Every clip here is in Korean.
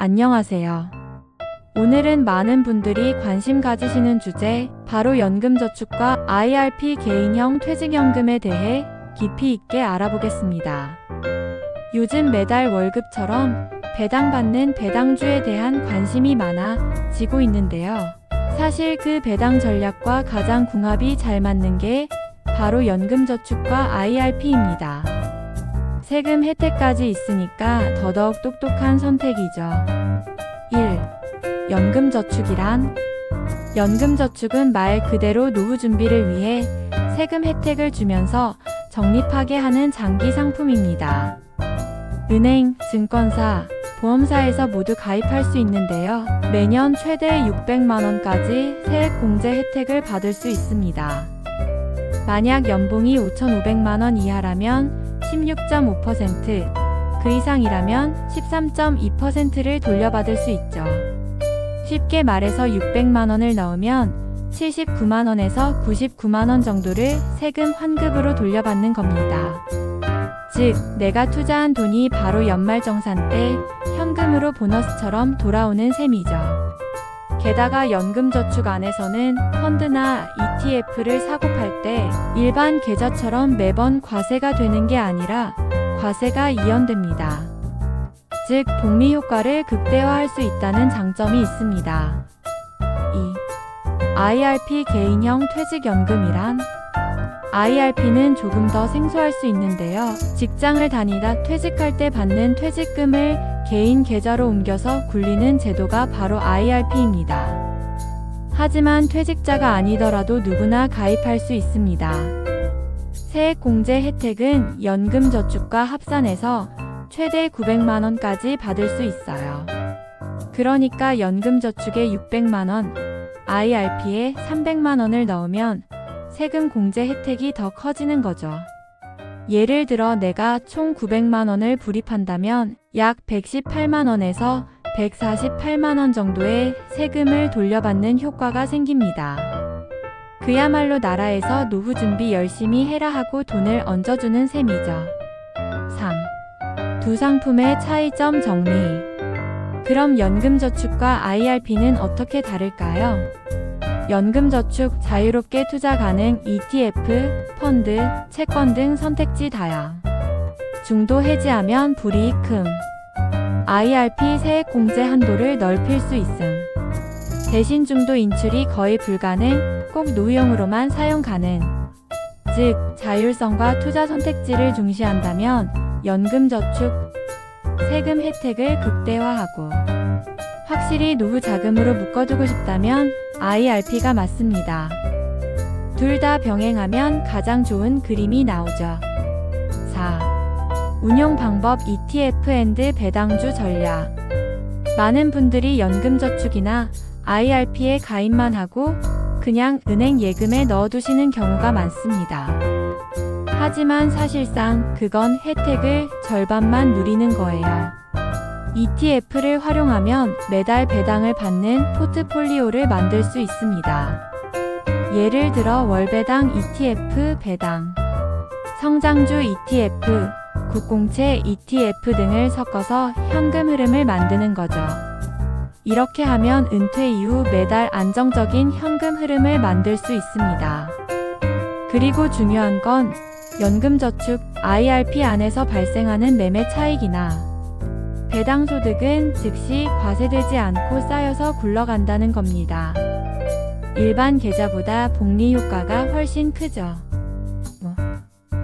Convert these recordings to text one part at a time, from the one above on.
안녕하세요. 오늘은 많은 분들이 관심 가지시는 주제, 바로 연금저축과 IRP 개인형 퇴직연금에 대해 깊이 있게 알아보겠습니다. 요즘 매달 월급처럼 배당받는 배당주에 대한 관심이 많아지고 있는데요. 사실 그 배당 전략과 가장 궁합이 잘 맞는 게 바로 연금저축과 IRP입니다. 세금 혜택까지 있으니까 더더욱 똑똑한 선택이죠. 1. 연금저축이란? 연금저축은 말 그대로 노후 준비를 위해 세금 혜택을 주면서 적립하게 하는 장기 상품입니다. 은행, 증권사, 보험사에서 모두 가입할 수 있는데요. 매년 최대 600만 원까지 세액 공제 혜택을 받을 수 있습니다. 만약 연봉이 5,500만 원 이하라면 16.5%, 그 이상이라면 13.2%를 돌려받을 수 있죠. 쉽게 말해서 600만 원을 넣으면 79만 원에서 99만 원 정도를 세금 환급으로 돌려받는 겁니다. 즉, 내가 투자한 돈이 바로 연말정산 때 현금으로 보너스처럼 돌아오는 셈이죠. 게다가 연금저축 안에서는 펀드나 ETF를 사고 팔 때 일반 계좌처럼 매번 과세가 되는 게 아니라 과세가 이연됩니다. 즉, 복리 효과를 극대화할 수 있다는 장점이 있습니다. 2. IRP 개인형 퇴직연금이란? IRP는 조금 더 생소할 수 있는데요. 직장을 다니다 퇴직할 때 받는 퇴직금을 개인 계좌로 옮겨서 굴리는 제도가 바로 IRP입니다. 하지만 퇴직자가 아니더라도 누구나 가입할 수 있습니다. 세액 공제 혜택은 연금저축과 합산해서 최대 900만 원까지 받을 수 있어요. 그러니까 연금저축에 600만 원, IRP에 300만 원을 넣으면 세금 공제 혜택이 더 커지는 거죠. 예를 들어 내가 총 900만 원을 불입한다면 약 118만 원에서 148만 원 정도의 세금을 돌려받는 효과가 생깁니다. 그야말로 나라에서 노후 준비 열심히 해라 하고 돈을 얹어주는 셈이죠. 3. 두 상품의 차이점 정리. 그럼 연금저축과 IRP는 어떻게 다를까요? 연금저축, 자유롭게 투자 가능, ETF, 펀드, 채권 등 선택지 다양. 중도 해지하면 불이익 흠. IRP 세액 공제 한도를 넓힐 수 있음. 대신 중도 인출이 거의 불가능, 꼭 노후용으로만 사용 가능. 즉, 자율성과 투자 선택지를 중시한다면 연금저축, 세금 혜택을 극대화하고 확실히 노후 자금으로 묶어두고 싶다면 IRP가 맞습니다. 둘 다 병행하면 가장 좋은 그림이 나오죠. 4. 운용 방법 ETF 앤드 배당주 전략. 많은 분들이 연금저축이나 IRP에 가입만 하고 그냥 은행 예금에 넣어두시는 경우가 많습니다. 하지만 사실상 그건 혜택을 절반만 누리는 거예요. ETF를 활용하면 매달 배당을 받는 포트폴리오를 만들 수 있습니다. 예를 들어 월배당 ETF 배당, 성장주 ETF, 국공채 ETF 등을 섞어서 현금 흐름을 만드는 거죠. 이렇게 하면 은퇴 이후 매달 안정적인 현금 흐름을 만들 수 있습니다. 그리고 중요한 건 연금저축, IRP 안에서 발생하는 매매 차익이나 배당 소득은 즉시 과세되지 않고 쌓여서 굴러간다는 겁니다. 일반 계좌보다 복리 효과가 훨씬 크죠.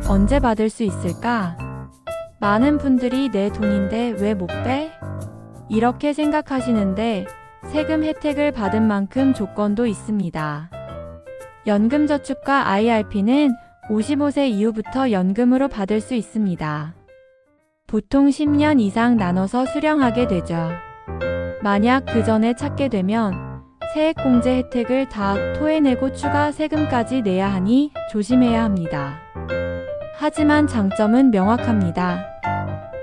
언제 받을 수 있을까? 많은 분들이 내 돈인데 왜 못 빼? 이렇게 생각하시는데 세금 혜택을 받은 만큼 조건도 있습니다. 연금저축과 IRP는 55세 이후부터 연금으로 받을 수 있습니다. 보통 10년 이상 나눠서 수령하게 되죠. 만약 그 전에 찾게 되면 세액 공제 혜택을 다 토해내고 추가 세금까지 내야 하니 조심해야 합니다. 하지만 장점은 명확합니다.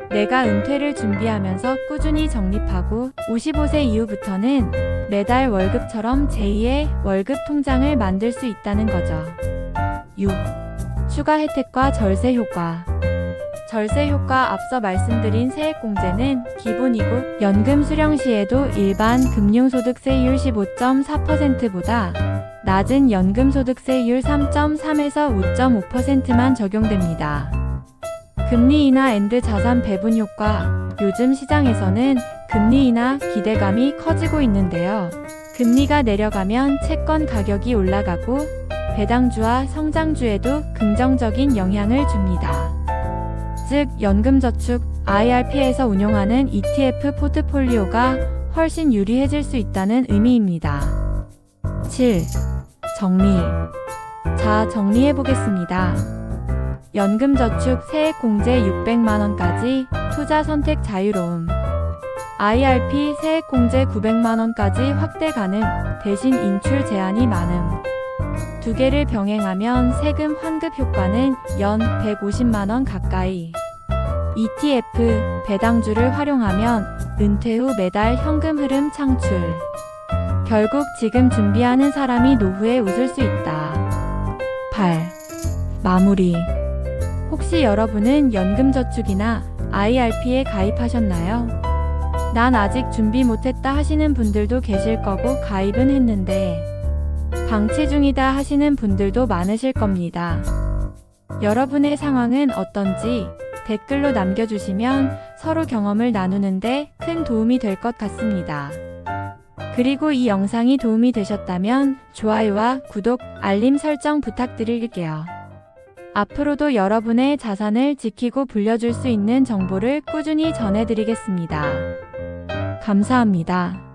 내가 은퇴를 준비하면서 꾸준히 적립하고 55세 이후부터는 매달 월급처럼 제2의 월급 통장을 만들 수 있다는 거죠. 6. 추가 혜택과 절세 효과. 절세 효과 앞서 말씀드린 세액공제는 기본이고 연금 수령 시에도 일반 금융소득세율 15.4%보다 낮은 연금소득세율 3.3에서 5.5%만 적용됩니다. 금리 인하 앤드 자산 배분 효과. 요즘 시장에서는 금리 인하 기대감이 커지고 있는데요. 금리가 내려가면 채권 가격이 올라가고 배당주와 성장주에도 긍정적인 영향을 줍니다. 즉 연금저축 IRP에서 운용하는 ETF 포트폴리오가 훨씬 유리해질 수 있다는 의미입니다. 7. 정리. 자, 정리해 보겠습니다. 연금저축 세액공제 600만원까지 투자 선택 자유로움. IRP 세액공제 900만원까지 확대 가능, 대신 인출 제한이 많음. 두 개를 병행하면 세금 환급 효과는 연 150만원 가까이. ETF, 배당주를 활용하면 은퇴 후 매달 현금 흐름 창출. 결국 지금 준비하는 사람이 노후에 웃을 수 있다. 8. 마무리. 혹시 여러분은 연금저축이나 IRP에 가입하셨나요? 난 아직 준비 못했다 하시는 분들도 계실 거고 가입은 했는데 방치 중이다 하시는 분들도 많으실 겁니다. 여러분의 상황은 어떤지 댓글로 남겨주시면 서로 경험을 나누는데 큰 도움이 될 것 같습니다. 그리고 이 영상이 도움이 되셨다면 좋아요와 구독, 알림 설정 부탁드릴게요. 앞으로도 여러분의 자산을 지키고 불려줄 수 있는 정보를 꾸준히 전해드리겠습니다. 감사합니다.